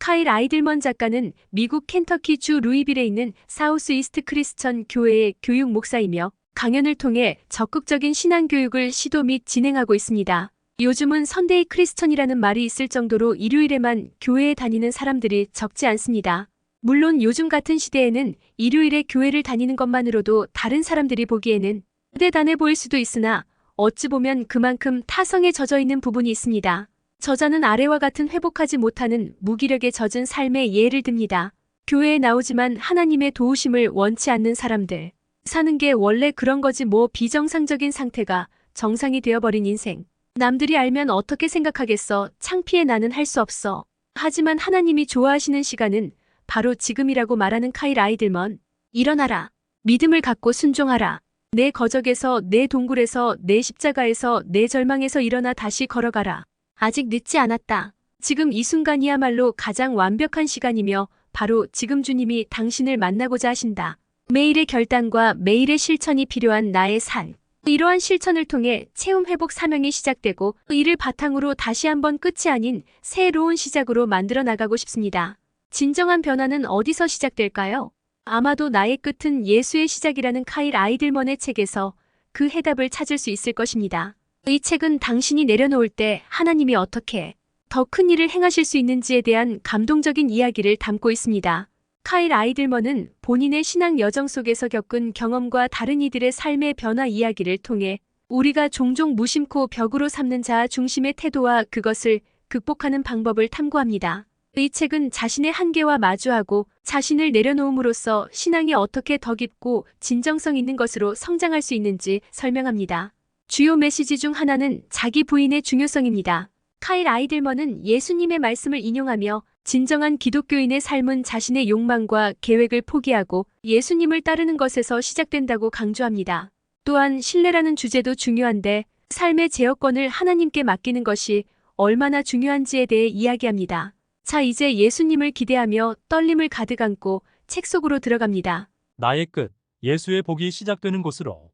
카일 아이들먼 작가는 미국 켄터키 주 루이빌에 있는 사우스 이스트 크리스천 교회의 교육 목사이며 강연을 통해 적극적인 신앙 교육을 시도 및 진행하고 있습니다. 요즘은 선데이 크리스천이라는 말이 있을 정도로 일요일에만 교회에 다니는 사람들이 적지 않습니다. 물론 요즘 같은 시대에는 일요일에 교회를 다니는 것만으로도 다른 사람들이 보기에는 대단해 보일 수도 있으나 어찌 보면 그만큼 타성에 젖어 있는 부분이 있습니다. 저자는 아래와 같은 회복하지 못하는 무기력에 젖은 삶의 예를 듭니다. 교회에 나오지만 하나님의 도우심을 원치 않는 사람들. 사는 게 원래 그런 거지 뭐 비정상적인 상태가 정상이 되어버린 인생. 남들이 알면 어떻게 생각하겠어. 창피해 나는 할 수 없어. 하지만 하나님이 좋아하시는 시간은 바로 지금이라고 말하는 카일 아이들먼. 일어나라. 믿음을 갖고 순종하라. 내 거적에서, 내 동굴에서, 내 십자가에서, 내 절망에서 일어나 다시 걸어가라. 아직 늦지 않았다. 지금 이 순간이야말로 가장 완벽한 시간이며 바로 지금 주님이 당신을 만나고자 하신다. 매일의 결단과 매일의 실천이 필요한 나의 삶. 이러한 실천을 통해 체험 회복 사명이 시작되고 이를 바탕으로 다시 한번 끝이 아닌 새로운 시작으로 만들어 나가고 싶습니다. 진정한 변화는 어디서 시작될까요? 아마도 나의 끝은 예수의 시작이라는 카일 아이들먼의 책에서 그 해답을 찾을 수 있을 것입니다. 이 책은 당신이 내려놓을 때 하나님이 어떻게 더 큰 일을 행하실 수 있는지에 대한 감동적인 이야기를 담고 있습니다. 카일 아이들먼은 본인의 신앙 여정 속에서 겪은 경험과 다른 이들의 삶의 변화 이야기를 통해 우리가 종종 무심코 벽으로 삼는 자아 중심의 태도와 그것을 극복하는 방법을 탐구합니다. 이 책은 자신의 한계와 마주하고 자신을 내려놓음으로써 신앙이 어떻게 더 깊고 진정성 있는 것으로 성장할 수 있는지 설명합니다. 주요 메시지 중 하나는 자기 부인의 중요성입니다. 카일 아이들먼은 예수님의 말씀을 인용하며 진정한 기독교인의 삶은 자신의 욕망과 계획을 포기하고 예수님을 따르는 것에서 시작된다고 강조합니다. 또한 신뢰라는 주제도 중요한데 삶의 제어권을 하나님께 맡기는 것이 얼마나 중요한지에 대해 이야기합니다. 자, 이제 예수님을 기대하며 떨림을 가득 안고 책 속으로 들어갑니다. 나의 끝, 예수의 복이 시작되는 곳으로.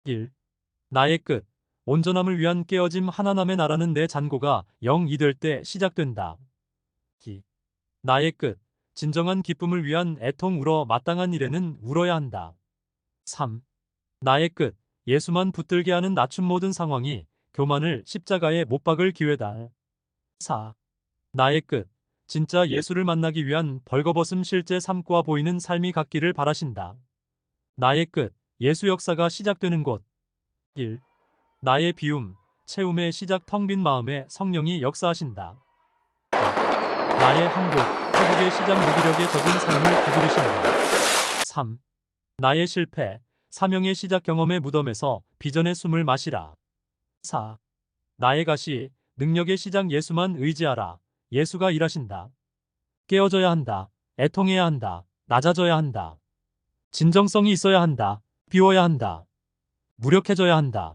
1. 나의 끝, 온전함을 위한 깨어짐. 하나님의 나라는 내 잔고가 0이 될 때 시작된다. 2. 나의 끝, 진정한 기쁨을 위한 애통. 울어 마땅한 일에는 울어야 한다. 3. 나의 끝, 예수만 붙들게 하는 낮춤. 모든 상황이 교만을 십자가에 못 박을 기회다. 4. 나의 끝, 진짜 예수를 만나기 위한 벌거벗음. 실제 삶과 보이는 삶이 같기를 바라신다. 나의 끝, 예수 역사가 시작되는 곳. 1. 나의 비움, 채움의 시작. 텅 빈 마음에 성령이 역사하신다. 2. 나의 항복, 회복의 시작. 무기력에 젖은 삶을 두드리신다. 3. 나의 실패, 사명의 시작. 경험의 무덤에서 비전의 숨을 마시라. 4. 나의 가시, 능력의 시작. 예수만 의지하라. 예수가 일하신다. 깨어져야 한다. 애통해야 한다. 낮아져야 한다. 진정성이 있어야 한다. 비워야 한다. 무력해져야 한다.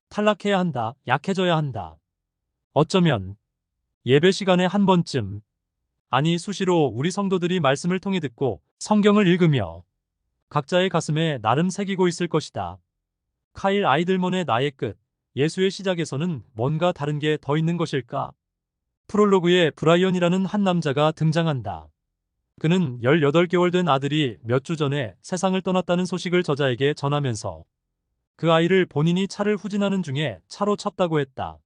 탈락해야 한다. 약해져야 한다. 어쩌면 예배 시간에 한 번쯤, 아니 수시로 우리 성도들이 말씀을 통해 듣고 성경을 읽으며 각자의 가슴에 나름 새기고 있을 것이다. 카일 아이들먼의 나의 끝, 예수의 시작에서는 뭔가 다른 게 더 있는 것일까? 프롤로그에 브라이언이라는 한 남자가 등장한다. 그는 18개월 된 아들이 몇 주 전에 세상을 떠났다는 소식을 저자에게 전하면서 그 아이를 본인이 차를 후진하는 중에 차로 쳤다고 했다.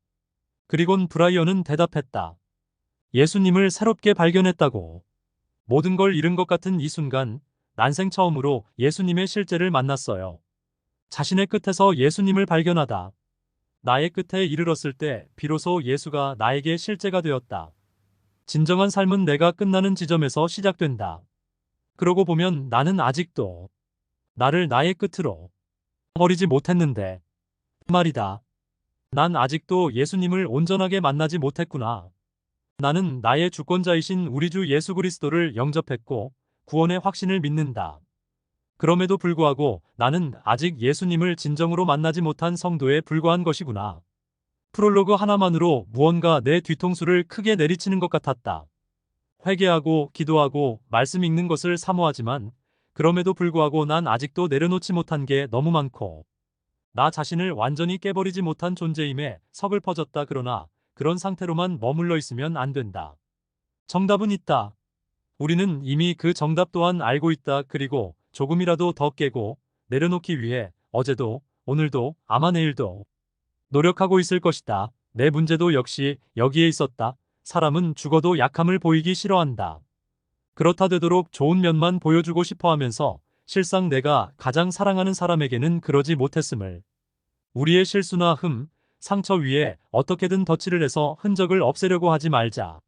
그리곤 브라이언은 대답했다. 예수님을 새롭게 발견했다고. 모든 걸 잃은 것 같은 이 순간 난생 처음으로 예수님의 실제를 만났어요. 자신의 끝에서 예수님을 발견하다. 나의 끝에 이르렀을 때 비로소 예수가 나에게 실제가 되었다. 진정한 삶은 내가 끝나는 지점에서 시작된다. 그러고 보면 나는 아직도 나를 나의 끝으로 버리지 못했는데 말이다. 난 아직도 예수님을 온전하게 만나지 못했구나. 나는 나의 주권자이신 우리 주 예수 그리스도를 영접했고 구원의 확신을 믿는다. 그럼에도 불구하고 나는 아직 예수님을 진정으로 만나지 못한 성도에 불과한 것이구나. 프롤로그 하나만으로 무언가 내 뒤통수를 크게 내리치는 것 같았다. 회개하고 기도하고 말씀 읽는 것을 사모하지만 그럼에도 불구하고 난 아직도 내려놓지 못한 게 너무 많고 나 자신을 완전히 깨버리지 못한 존재임에 서글퍼졌다. 그러나 그런 상태로만 머물러 있으면 안 된다. 정답은 있다. 우리는 이미 그 정답 또한 알고 있다. 그리고 조금이라도 더 깨고 내려놓기 위해 어제도, 오늘도, 아마 내일도 노력하고 있을 것이다. 내 문제도 역시 여기에 있었다. 사람은 죽어도 약함을 보이기 싫어한다. 그렇다 되도록 좋은 면만 보여주고 싶어 하면서 실상 내가 가장 사랑하는 사람에게는 그러지 못했음을. 우리의 실수나 상처 위에 어떻게든 덧칠을 해서 흔적을 없애려고 하지 말자.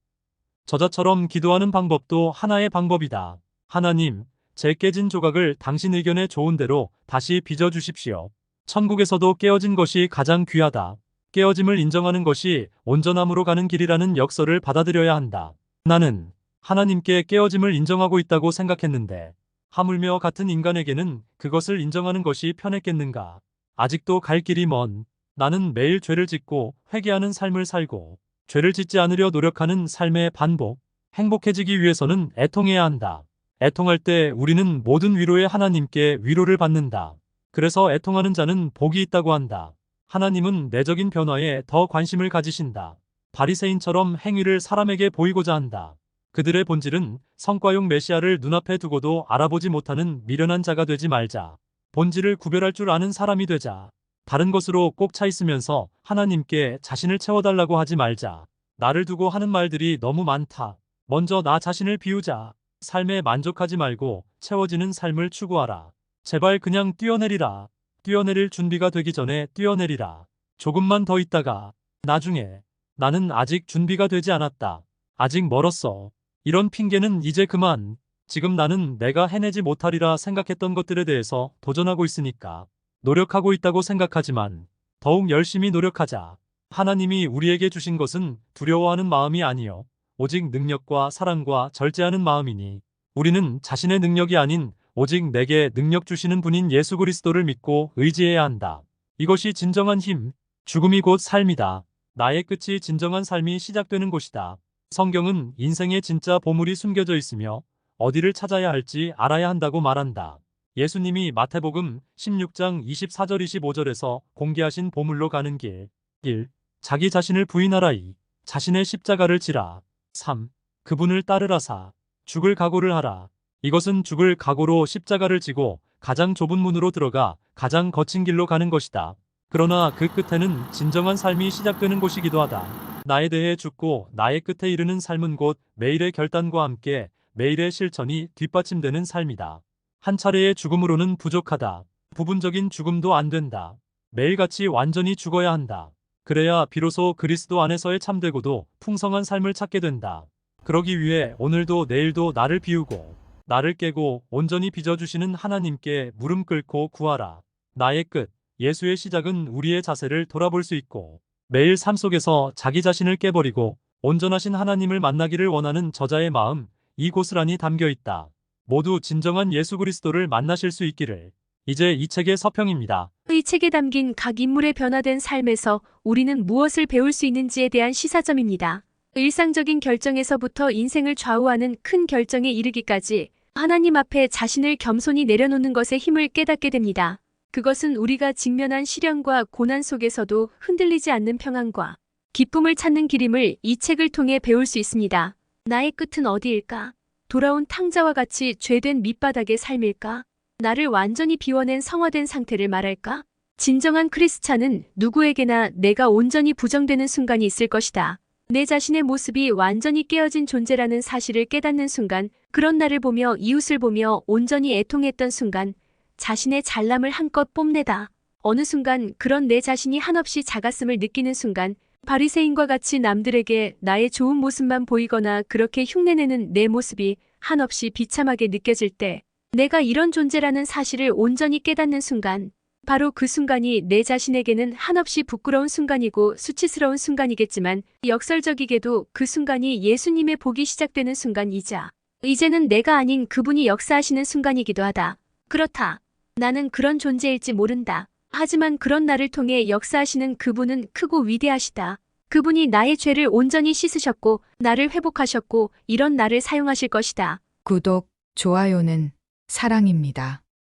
저자처럼 기도하는 방법도 하나의 방법이다. 하나님, 제 깨진 조각을 당신 의견에 좋은 대로 다시 빚어주십시오. 천국에서도 깨어진 것이 가장 귀하다. 깨어짐을 인정하는 것이 온전함으로 가는 길이라는 역설을 받아들여야 한다. 나는 하나님께 깨어짐을 인정하고 있다고 생각했는데 하물며 같은 인간에게는 그것을 인정하는 것이 편했겠는가. 아직도 갈 길이 먼 나는 매일 죄를 짓고 회개하는 삶을 살고 죄를 짓지 않으려 노력하는 삶의 반복. 행복해지기 위해서는 애통해야 한다. 애통할 때 우리는 모든 위로의 하나님께 위로를 받는다. 그래서 애통하는 자는 복이 있다고 한다. 하나님은 내적인 변화에 더 관심을 가지신다. 바리새인처럼 행위를 사람에게 보이고자 한다. 그들의 본질은 성과용 메시아를 눈앞에 두고도 알아보지 못하는 미련한 자가 되지 말자. 본질을 구별할 줄 아는 사람이 되자. 다른 것으로 꼭 차 있으면서 하나님께 자신을 채워달라고 하지 말자. 나를 두고 하는 말들이 너무 많다. 먼저 나 자신을 비우자. 삶에 만족하지 말고 채워지는 삶을 추구하라. 제발 그냥 뛰어내리라. 뛰어내릴 준비가 되기 전에 뛰어내리라. 조금만 더 있다가 나중에 나는 아직 준비가 되지 않았다. 아직 멀었어. 이런 핑계는 이제 그만. 지금 나는 내가 해내지 못하리라 생각했던 것들에 대해서 도전하고 있으니까 노력하고 있다고 생각하지만 더욱 열심히 노력하자. 하나님이 우리에게 주신 것은 두려워하는 마음이 아니요 오직 능력과 사랑과 절제하는 마음이니 우리는 자신의 능력이 아닌 오직 내게 능력 주시는 분인 예수 그리스도를 믿고 의지해야 한다. 이것이 진정한 힘, 죽음이 곧 삶이다. 나의 끝이 진정한 삶이 시작되는 곳이다. 성경은 인생의 진짜 보물이 숨겨져 있으며 어디를 찾아야 할지 알아야 한다고 말한다. 예수님이 마태복음 16장 24절 25절에서 공개하신 보물로 가는 길. 1. 자기 자신을 부인하라. 2. 자신의 십자가를 지라. 3. 그분을 따르라. 4. 죽을 각오를 하라. 이것은 죽을 각오로 십자가를 지고 가장 좁은 문으로 들어가 가장 거친 길로 가는 것이다. 그러나 그 끝에는 진정한 삶이 시작되는 곳이기도 하다. 나에 대해 죽고 나의 끝에 이르는 삶은 곧 매일의 결단과 함께 매일의 실천이 뒷받침되는 삶이다. 한 차례의 죽음으로는 부족하다. 부분적인 죽음도 안 된다. 매일같이 완전히 죽어야 한다. 그래야 비로소 그리스도 안에서의 참되고도 풍성한 삶을 찾게 된다. 그러기 위해 오늘도 내일도 나를 비우고 나를 깨고 온전히 빚어주시는 하나님께 무릎 꿇고 구하라. 나의 끝, 예수의 시작은 우리의 자세를 돌아볼 수 있고 매일 삶 속에서 자기 자신을 깨버리고 온전하신 하나님을 만나기를 원하는 저자의 마음, 이 고스란히 담겨 있다. 모두 진정한 예수 그리스도를 만나실 수 있기를. 이제 이 책의 서평입니다. 이 책에 담긴 각 인물의 변화된 삶에서 우리는 무엇을 배울 수 있는지에 대한 시사점입니다. 일상적인 결정에서부터 인생을 좌우하는 큰 결정에 이르기까지 하나님 앞에 자신을 겸손히 내려놓는 것의 힘을 깨닫게 됩니다. 그것은 우리가 직면한 시련과 고난 속에서도 흔들리지 않는 평안과 기쁨을 찾는 길임을 이 책을 통해 배울 수 있습니다. 나의 끝은 어디일까? 돌아온 탕자와 같이 죄된 밑바닥의 삶일까? 나를 완전히 비워낸 성화된 상태를 말할까? 진정한 크리스찬은 누구에게나 내가 온전히 부정되는 순간이 있을 것이다. 내 자신의 모습이 완전히 깨어진 존재라는 사실을 깨닫는 순간, 그런 나를 보며 이웃을 보며 온전히 애통했던 순간, 자신의 잘남을 한껏 뽐내다. 어느 순간 그런 내 자신이 한없이 작았음을 느끼는 순간, 바리새인과 같이 남들에게 나의 좋은 모습만 보이거나 그렇게 흉내내는 내 모습이 한없이 비참하게 느껴질 때, 내가 이런 존재라는 사실을 온전히 깨닫는 순간, 바로 그 순간이 내 자신에게는 한없이 부끄러운 순간이고 수치스러운 순간이겠지만 역설적이게도 그 순간이 예수님의 복이 시작되는 순간이자 이제는 내가 아닌 그분이 역사하시는 순간이기도 하다. 그렇다. 나는 그런 존재일지 모른다. 하지만 그런 나를 통해 역사하시는 그분은 크고 위대하시다. 그분이 나의 죄를 온전히 씻으셨고 나를 회복하셨고 이런 나를 사용하실 것이다. 구독, 좋아요는 사랑입니다.